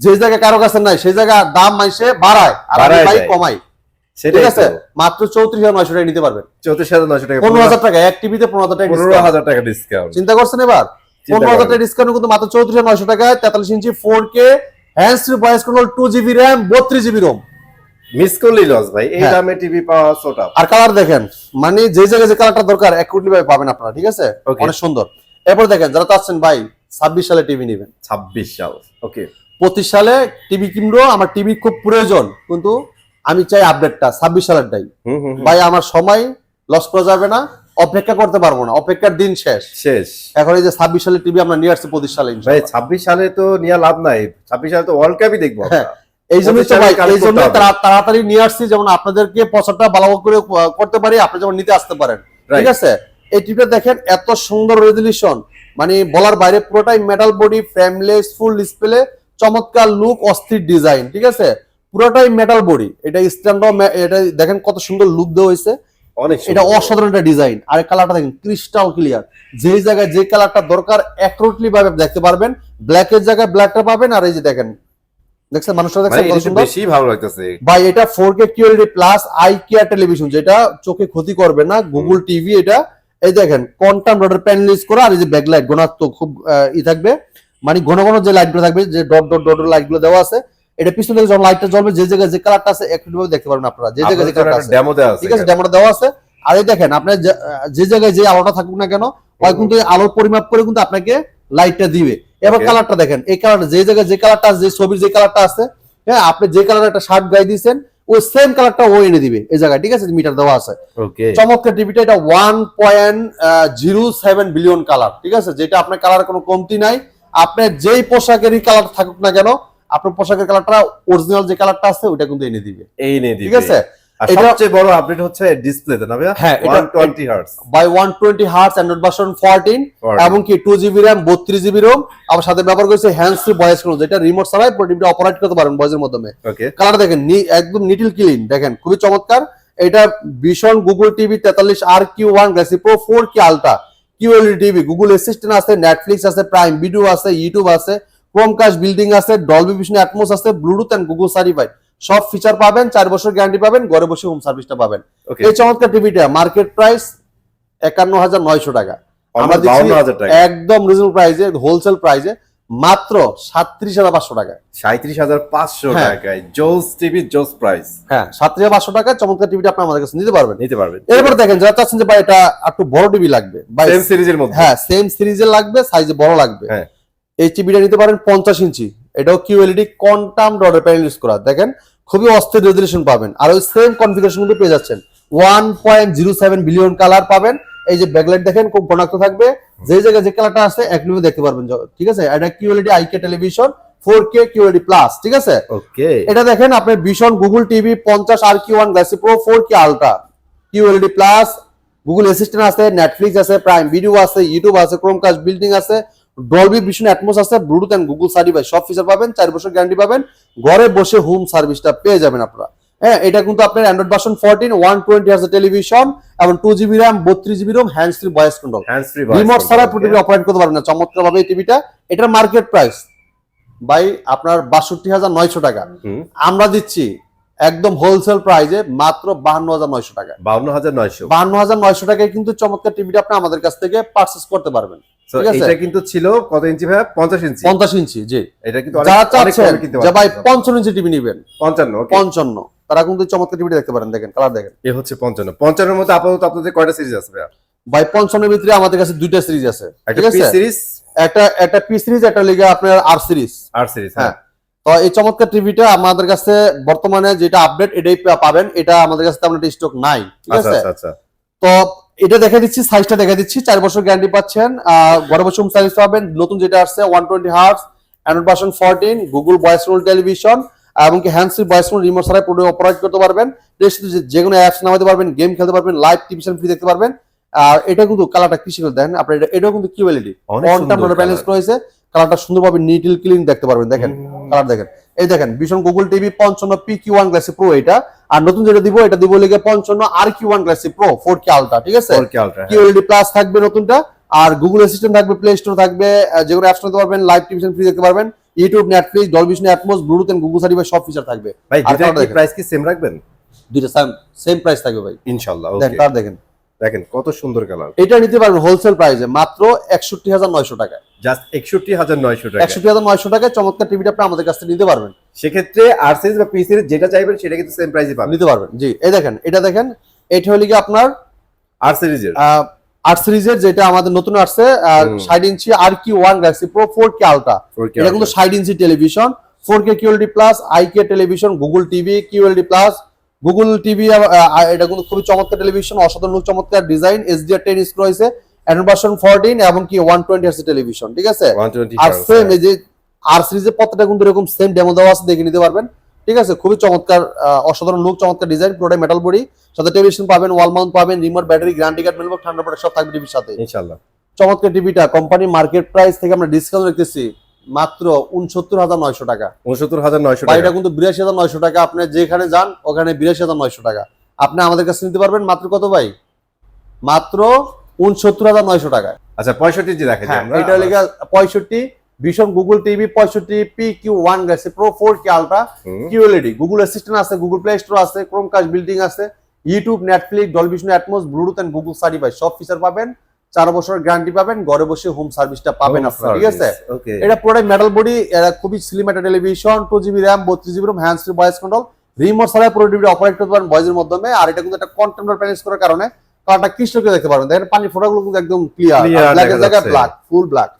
যে জায়গায় কারো কাছে নাই সেই জায়গায় দাম মাইসে বাড়ায়, আর ভাই কমাই, ঠিক আছে। মাত্র 34,900 টাকা নিতে পারবেন, 34,900 টাকা, 15,000 টাকা এক টিভিতে, 15,000 টাকা ডিসকাউন্ট। চিন্তা করছেন এবার, 15,000 টাকা ডিসকাউন্ট কিন্তু মাত্র 34,900 টাকায় 43 ইঞ্চি 4K hands free voice control, 2GB RAM, 32GB ROM। Miss করলেই লস ভাই, এই দামে টিভি পাওয়া সোটা। আর কালার দেখেন, মানে যে জায়গায় যে কালারটা দরকার অ্যাকুরেটলি ভাবে পাবেন আপনারা, ঠিক আছে, অনেক সুন্দর। এরপর দেখেন যারা চাচ্ছেন ভাই 26 সালে টিভি নেবেন, 26 সাল, ওকে, 25 সালে টিভি কিনবো, আমার টিভি খুব প্রয়োজন কিন্তু আমি চাই আপডেটটা 26 সালেরটাই, ভাই আমার সময় লস করা যাবে না, অপেক্ষা করতে পারবো না, অপেক্ষার দিন শেষ। এখন এই যে 26 সালের টিভি আমরা নিয়ে আসছি 25 সালে, ভাই 26 সালে তো নিয়ে লাভ নাই, 26 সালে তো ওয়ার্ল্ড কাপই দেখবো। এই জন্য তো ভাই, এই জন্য তাড়াতাড়ি নিয়ে আসছি, যেমন আপনাদেরকে প্রচারটা ভালো করে করতে পারি, আপনি যেমন নিতে আসতে পারেন, ঠিক আছে। এই টিভিটা দেখেন এত সুন্দর রেজোলিউশন, মানে বলার বাইরে, পুরোটাই metal body, frameless, full display, চমৎকার লুক, অস্থির ডিজাইন, ঠিক আছে, পুরোটাই মেটাল বডি। এটা স্ট্যান্ড, এটা দেখেন কত সুন্দর লুক দেওয়া হয়েছে, এটা অসাধারণ একটা ডিজাইন। আর কালারটা দেখেন ক্রিস্টাল ক্লিয়ার, যে জায়গায় যে কালারটা দরকার অ্যাকুরেটলি ভাবে দেখতে পারবেন, ব্ল্যাকের জায়গায় ব্ল্যাকটা পাবেন। আর এই যে দেখেন, দেখছেন মানুষটা দেখছেন কত সুন্দর, বেশি ভালো লাগতেছে ভাই। এটা 4K QLED plus eye care television, যেটা চোখে ক্ষতি করবে না, গুগল টিভি এটা, এই দেখেন কোয়ান্টাম ডটের প্যানেল ইউজ করা, আর এই যে ব্যাকলাইট ঘনত্ব খুব থাকবে, মানে ঘন ঘন যে লাইটগুলো থাকবে, যে ডট ডট ডট লাইটগুলো দেওয়া আছে, এটা পিছন থেকে যখন লাইটটা জ্বলবে, যে জায়গায় যে কালারটা আছে একটুভাবে দেখতে পারবেন আপনারা, যে জায়গায় যে কালারটা আছে, ডেমো দেওয়া আছে, ঠিক আছে, ডেমোটা দেওয়া আছে। আর এই দেখেন আপনার যে জায়গায় যে আলোটা থাকুক না কেন, ওই কিন্তু আলোর পরিমাপ করে কিন্তু আপনাকে লাইটটা দিবে। এবার কালারটা দেখেন, এই কালারটা যে জায়গায় যে কালারটা আছে, যে ছবির যে কালারটা আছে, হ্যাঁ, আপনি যে কালার একটা শার্ট গায়ে দিয়েছেন ওই সেম কালারটা ও এনে দিবে এই জায়গায়, ঠিক আছে, মিটার দেওয়া আছে। ওকে, চমৎকার টিভিটা, এটা 1.07 বিলিয়ন কালার, ঠিক আছে, যেটা আপনার কালার কোনো কমতি নাই। আপনার যেই পোশাকেরই কালার থাকুক না কেন, আপনার পোশাকের কালারটা অরিজিনাল যে কালারটা আছে ওটা কিন্তু এনে দিবে, ঠিক আছে। এটা সবচেয়ে বড় আপডেট হচ্ছে ডিসপ্লেতে না ভাইয়া? হ্যাঁ, এটা 120 hertz by 120 hertz, Android version 14, এবং কি 2GB RAM 32GB ROM, আবার সাথে ব্যবহার করেছে হ্যান্ডস ফ্রি ভয়েস কন্ট্রোল, যেটা রিমোট ছাড়াই পুরো টিভিটা অপারেট করতে পারেন ভয়েসের মাধ্যমে। ওকে, কালার দেখেন একদম নিটিল ক্লিন, দেখেন খুবই চমৎকার। এটা ভীষণ Google TV 43RQ1 Galaxy pro 4K ultra QLED TV, Google assistant আছে, নেটফ্লিক্স আছে, প্রাইম ভিডিও আছে, ইউটিউব আছে, ক্রোমকাস্ট বিল্ডিং আছে, ডলবি ভিশন অ্যাটমস আছে, ব্লুটুথ এন্ড গুগল সার্টিফাইড, সব ফিচার পাবেন, 4 বছর গ্যারান্টি পাবেন, ঘরে বসে হোম সার্ভিসটা পাবেন। এই চমৎকার টিভিটা মার্কেট প্রাইস 51,900 টাকা, আমরা দিচ্ছি একদম রিজনেবল প্রাইসে, হোলসেল প্রাইসে মাত্র 37,500 টাকা। 37,500 টাকায় জোস টিভি, জোস প্রাইস। হ্যাঁ, 37,500 টাকায় চমৎকার টিভিটা আপনি আমাদের কাছে নিতে পারবেন। এরপর দেখেন যারা চাচ্ছেন যে ভাই এটা একটু বড় টিভি লাগবে, সেম সিরিজের মধ্যে, হ্যাঁ সেম সিরিজের লাগবে, সাইজে বড় লাগবে, হ্যাঁ, এই টিভিটা নিতে পারেন 50 ইঞ্চি, এটাও QLED কোয়ান্টাম ডটের প্যানেল ইউজ করা, দেখেন খুবই অস্থির রেজোলিউশন পাবেন, আর ওই সেম কনফিগারেশন কিন্তু পেয়ে যাচ্ছেন। 1.07 বিলিয়ন কালার পাবেন। এই যে ব্যাকলাইট দেখেন খুব ঘনত্ব থাকবে, যে জায়গায় যে কালারটা আছে একদমই দেখতে পারবেন, ঠিক আছে। এটা QLED IK television 4K QLED plus, ঠিক আছে। ওকে, এটা দেখেন আপনার ভীষণ Google TV 50RQ1 Galaxy pro 4K ultra QLED plus, Google assistant আছে, নেটফ্লিক্স আছে, প্রাইম ভিডিও আছে, ইউটিউব আছে, ক্রোমকাস্ট বিল্ডিং আছে, ডলবি ভিশন অ্যাটমস আছে, ব্লুটুথ এন্ড গুগল সার্টিফাইড, সব ফিচার পাবেন, 4 বছর গ্যারান্টি পাবেন, ঘরে বসে হোম সার্ভিসটা পেয়ে যাবেন আপনারা। হ্যাঁ, এটা কিন্তু আপনার অ্যান্ড্রয়েড ভার্সন 14, 120 হার্জ টেলিভিশন এবং 2GB RAM 32GB ROM, hands free voice control, remote ছাড়া টিভি অপারেট করতে পারবেন না, চমৎকার ভাবে এই টিভিটা। এটার মার্কেট প্রাইস ভাই আপনার 62,900 টাকা, আমরা দিচ্ছি একদম হোলসেল প্রাইসে মাত্র 52,900 টাকা। 52,900 টাকায় কিন্তু চমৎকার টিভিটা আপনি আমাদের কাছ থেকে পারচেজ করতে পারবেন। এটা কিন্তু ছিল কত ইঞ্চি ভাই? 50 ইঞ্চি। 50 ইঞ্চি, জি। এটা কিন্তু যারা চাচ্ছেন যে ভাই 55 ইঞ্চি টিভি নেবেন, 55 তারা কিন্তু চমৎকার টিভিটা দেখতে পারেন, দেখেন কালার দেখেন। এই হচ্ছে 55 এর মধ্যে আপাতত আপনাদের কয়টা সিরিজ আছে ভাই? 55 এর ভিতরে আমাদের কাছে দুইটা সিরিজ আছে, ঠিক আছে। সিরিজ, একটা পি সিরিজ, একটা লিগে আপনার আর সিরিজ। হ্যাঁ, তো এই চমৎকার টিভিটা আমাদের কাছে বর্তমানে যেটা আপডেট এটাই পাবেন, এটা আমাদের কাছে তেমন একটা স্টক নাই, ঠিক আছে। তো এটা দেখা দিচ্ছি, সাইজটা দেখা দিচ্ছি, 4 বছর গ্যারান্টি পাচ্ছেন, ঘরে বসে হোম সার্ভিস পাবেন। নতুন যেটা আসছে 120 hertz, Android version 14, Google voice control television, এবং কি hands free voice control, remote ছাড়াই পুরো অপারেট করতে পারবেন, যে কোনো অ্যাপস নামাতে পারবেন, গেম খেলতে পারবেন, লাইভ টিভিশন ফ্রি দেখতে পারবেন। আর এটা কিন্তু কালারটা কৃষি করে দেন আপনার, এটাও কিন্তু QLED কোয়ান্টাম ডটের প্যানেল ইউজ করা হয়েছে, কালারটা সুন্দরভাবে নিটিল ক্লিন দেখতে পারবেন, দেখেন কালার দেখেন। এই দেখেন ভীষণ Google TV 55PQ1 Galaxy pro, এটা। আর নতুন যেটা দিব, এটা দিব লিগে 55RQ1 Galaxy pro 4K ultra, ঠিক আছে। QLED প্লাস থাকবে নতুনটা, আর গুগল অ্যাসিস্ট্যান্ট থাকবে, প্লে স্টোর থাকবে, যে কোনো অ্যাপস নিতে পারবেন, লাইভ টিভিশন ফ্রি দেখতে পারবেন, YouTube, Netflix, Dolby vision Atmos, Bluetooth and Google certified, সব ফিচার থাকবে। ভাই দুইটা কি প্রাইস কি সেম রাখবেন? দুইটা সেম প্রাইস থাকবে ভাই, ইনশাআল্লাহ। ওকে, কালার দেখেন, দেখেন কত সুন্দর কালার। এটা নিতে পারবেন হোলসেল প্রাইসে মাত্র 61,900 টাকা, জাস্ট 61,900 টাকা। 61,900 টাকায় চমৎকার টিভিটা আপনি আমাদের কাছ থেকে নিতে পারবেন। সেক্ষেত্রে আর সিরিজ বা পি সিরিজ যেটা চাইবেন সেটা কিন্তু সেম প্রাইসে পাবেন, নিতে পারবেন, জি। এই দেখেন, এটা দেখেন, এটা হলো কি আপনার আর সিরিজের, যেটা আমাদের নতুন আসছে, 60 ইঞ্চি RQ1 Galaxy pro 4K ultra, এটা কিন্তু 60 ইঞ্চি television, 4K QLED plus, IK television, Google TV QLED plus, Google TV, এটা কিন্তু খুবই চমৎকার টেলিভিশন, অসাধারণ চমৎকার ডিজাইন, HDR10 ইউজ করা হয়েছে, অ্যান্ড্রয়েড ভার্সন 14 এবং কি 120 হার্জ টেলিভিশন, ঠিক আছে। আর সেম এই যে আর সিরিজের প্রত্যেকটা কিন্তু এরকম সেম ডেমো দেওয়া আছে, দেখে নিতে পারবেন, ঠিক আছে। খুবই চমৎকার, অসাধারণ লুক, চমৎকার ডিজাইন, পুরোটাই মেটাল বডি, সাথে টেলিভিশন পাবেন, ওয়াল মাউন্ট পাবেন, রিমোট, ব্যাটারি, গ্যারান্টি কার্ড, মেলবক, ঠান্ডা প্রোডাক্ট সব থাকবে টিভির সাথে, ইনশাআল্লাহ। চমৎকার টিভিটা কোম্পানি মার্কেট প্রাইস থেকে আমরা ডিসকাউন্ট রেখেছি মাত্র 69,900 টাকা। 69,900 টাকা, এটা কিন্তু 82,900 টাকা। আপনি যেখানে যান ওখানে 82,900 টাকা আপনি আমাদের কাছে নিতে পারবেন মাত্র কত ভাই? মাত্র 69,900 টাকা। আচ্ছা 65 জি দেখাই আমরা, এটা হলো 65 ভীষণ Google TV 65PQ1 galaxy pro 4K ultra QLED, Google assistant আছে, গুগল প্লে স্টোর আছে, ক্রোমকাস্ট বিল্ডিং আছে, YouTube, Netflix, Dolby vision, Atmos, Bluetooth and Google certified সব ফিচার পাবেন। 4 বছরের গ্যারান্টি পাবেন, ঘরে বসে হোম সার্ভিসটা পাবেন আপনারা, ঠিক আছে? ওকে, এটা পুরোটাই মেটাল বডি, এটা খুবই স্লিম একটা television, 2GB RAM, 32GB ROM, hands free voice control, remote ছাড়া পুরো টিভিটা অপারেট করতে পারেন ভয়েসের মাধ্যমে। আর এটা কিন্তু একটা কন্টেম্পোরারি প্যানেল করার কারণে কালারটা কৃষ্ণকে দেখতে পারবেন। দেখেন পানির ফোঁটাগুলো কিন্তু একদম ক্লিয়ার, ব্ল্যাকের জায়গায় ব্ল্যাক, ফুল ব্ল্যাক।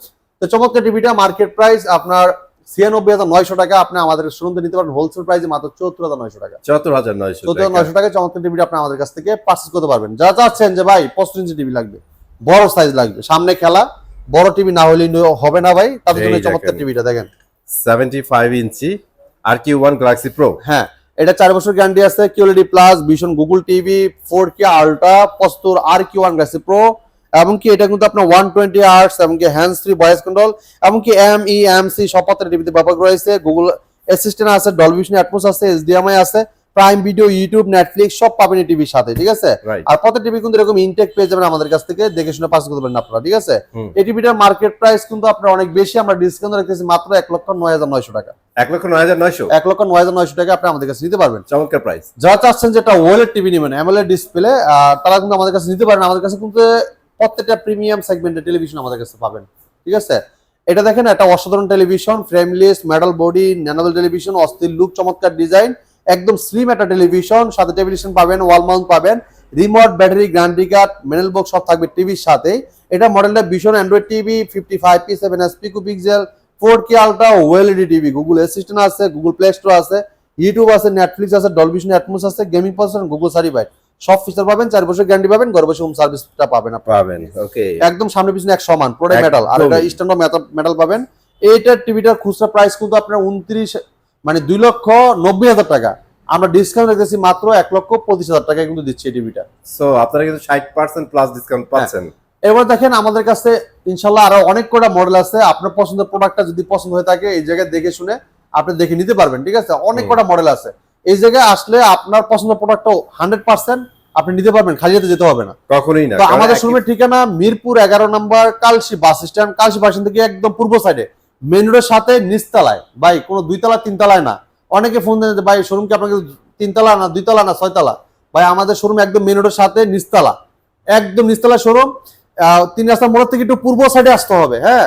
তো চমৎকার টিভিটা মার্কেট প্রাইস আপনার 96,900 টাকা। আপনি আমাদের শোরুম থেকে নিতে পারেন হোলসেল প্রাইসে মাত্র 74,900 টাকা। 74,900 টাকায় চমৎকার টিভিটা আপনি আমাদের কাছ থেকে পারচেজ করতে পারবেন। যারা চাচ্ছেন যে ভাই 65 ইঞ্চি টিভি লাগবে, বড় সাইজ লাগবে, সামনে খেলা, বড় টিভি না হলে হবে না ভাই, তাদের জন্য চমৎকার টিভিটা দেখেন 75 ইঞ্চি RQ1 Galaxy Pro। হ্যাঁ, এটা 4 বছর গ্যারান্টি আছে, QLED plus, vision Google TV, 4K ultra, 75 RQ1 Galaxy Pro, এবং কি এটা কিন্তু আপনার 120 Hz এবং কি হ্যান্ডস ফ্রি ভয়েস কন্ট্রোল এবং কি MEMC সব পাত্রের টিভিতে ব্যবহার রয়েছে। গুগল অ্যাসিস্ট্যান্ট আছে, ডলবি ভিশন, অ্যাটমস আছে, HDMI আছে, প্রাইম ভিডিও, ইউটিউব, নেটফ্লিক্স সব পাবেন এই টিভির সাথে, ঠিক আছে? আর প্রত্যেক টিভি কিন্তু এরকম ইনটেক পেয়ে যাবেন আমাদের কাছ থেকে, দেখে শুনে পাস করতে পারেন আপনারা, ঠিক আছে? এই টিভিটার মার্কেট প্রাইস কিন্তু আপনার অনেক বেশি, আমরা ডিসকাউন্ট রেখেছি মাত্র 1,09,900 টাকা। 1,09,900 1,09,900 টাকা আপনি আমাদের কাছে নিতে পারবেন। চমৎকার প্রাইস। যারা চাচ্ছেন যেটা ওয়েলেড টিভি নেবেন, অ্যামোলেড ডিসপ্লে, তারা কিন্তু আমাদের কাছে নিতে পারেন। আমাদের কাছে কিন্তু প্রত্যেকটা প্রিমিয়াম সেগমেন্টের টেলিভিশন আমাদের কাছে পাবেন, ঠিক আছে? এটা দেখেন, একটা অসাধারণ টেলিভিশন, ফ্রেমলেস, মেটাল বডি, ন্যানোবেল টেলিভিশন, অস্থির লুক, চমৎকার ডিজাইন, একদম স্লিম একটা টেলিভিশন, সাথে টেলিভিশন পাবেন, ওয়াল মাউন্ট পাবেন, remote, battery, guarantee card, manual box সব থাকবে টিভির সাথে। এটা মডেলটা Vision Android TV, 55p7 pixel, 4K ultra OLED TV, Google assistant আছে, গুগল প্লে স্টোর আছে, ইউটিউব আছে, নেটফ্লিক্স আছে, ডলবি ভিশন, অ্যাটমস আছে, গেমিং পারসন, গুগল সার্টিফাইড সব ফিচার পাবেন। 4 বছর গ্যারান্টি পাবেন, ঘরে বসে হোম সার্ভিসটা পাবেন পাবেন। ওকে, একদম সামনে পিছনে এক সমান, পুরোটাই মেটাল। আর এটা স্ট্যান্ডার্ড মেটাল পাবেন। এইটার টিভিটার খুচরা প্রাইস কিন্তু আপনার 2,90,000 টাকা। আমরা ডিসকাউন্ট রেখেছি মাত্র 1,25,000 টাকায় কিন্তু দিচ্ছি এই টিভিটা। সো আপনারা কিন্তু 60% প্লাস ডিসকাউন্ট পাচ্ছেন। এবার দেখেন আমাদের কাছে ইনশাআল্লাহ আরো অনেক কটা মডেল আছে। আপনার পছন্দের প্রোডাক্টটা যদি পছন্দ হয়ে থাকে এই জায়গায় দেখে শুনে আপনি দেখে নিতে পারবেন, ঠিক আছে? অনেক কটা মডেল আছে, এই জায়গায় আসলে আপনার পছন্দের প্রোডাক্টটা 100% আপনি নিতে পারবেন, খালি হাতে যেতে হবে না কখনোই না। তো আমাদের শোরুমের ঠিকানা মিরপুর 11 নম্বর Kalshi bus stand, Kalshi bus stand থেকে একদম পূর্ব সাইডে মেন রোডের সাথে নিচতলায়, ভাই কোনো 2 তলা 3 তলায় না। অনেকে ফোন দেন ভাই শোরুম কি আপনাকে 3 তলা না 2 তলা না 6 তলা? ভাই আমাদের শোরুম একদম মেন রোডের সাথে নিচতলা, একদম নিচতলা শোরুম। 3 রাস্তার মোড় থেকে একটু পূর্ব সাইডে আসতে হবে। হ্যাঁ,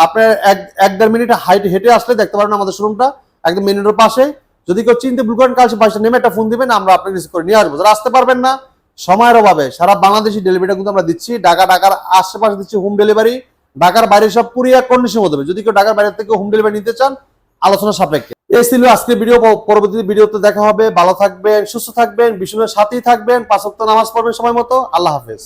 আপনার 1-1.5 মিনিট হেঁটে আসলে দেখতে পারেন আমাদের শোরুমটা একদম মেন রোডের পাশে। যদি কেউ চিনতে ভুল করেন কালশি বাস স্ট্যান্ড নেমে একটা ফোন দিবেন, আমরা আপনাকে রিসিভ করে নিয়ে আসবো। যারা আসতে পারবেন না সময়ের অভাবে, সারা বাংলাদেশি ডেলিভারিটা কিন্তু আমরা দিচ্ছি। ঢাকার আশেপাশে দিচ্ছি হোম ডেলিভারি, ঢাকার বাইরে সব কুরিয়ার কন্ডিশন হতে হবে। যদি কেউ ঢাকার বাইরে থেকে হোম ডেলিভারি নিতে চান আলোচনা সাপেক্ষে। এই ছিল আজকে ভিডিও, পরবর্তী ভিডিওতে দেখা হবে। ভালো থাকবেন, সুস্থ থাকবেন, বিষ্ণুর সাথেই থাকবেন, 5 ওয়াক্ত নামাজ পড়বেন সময় মতো। আল্লাহ হাফেজ।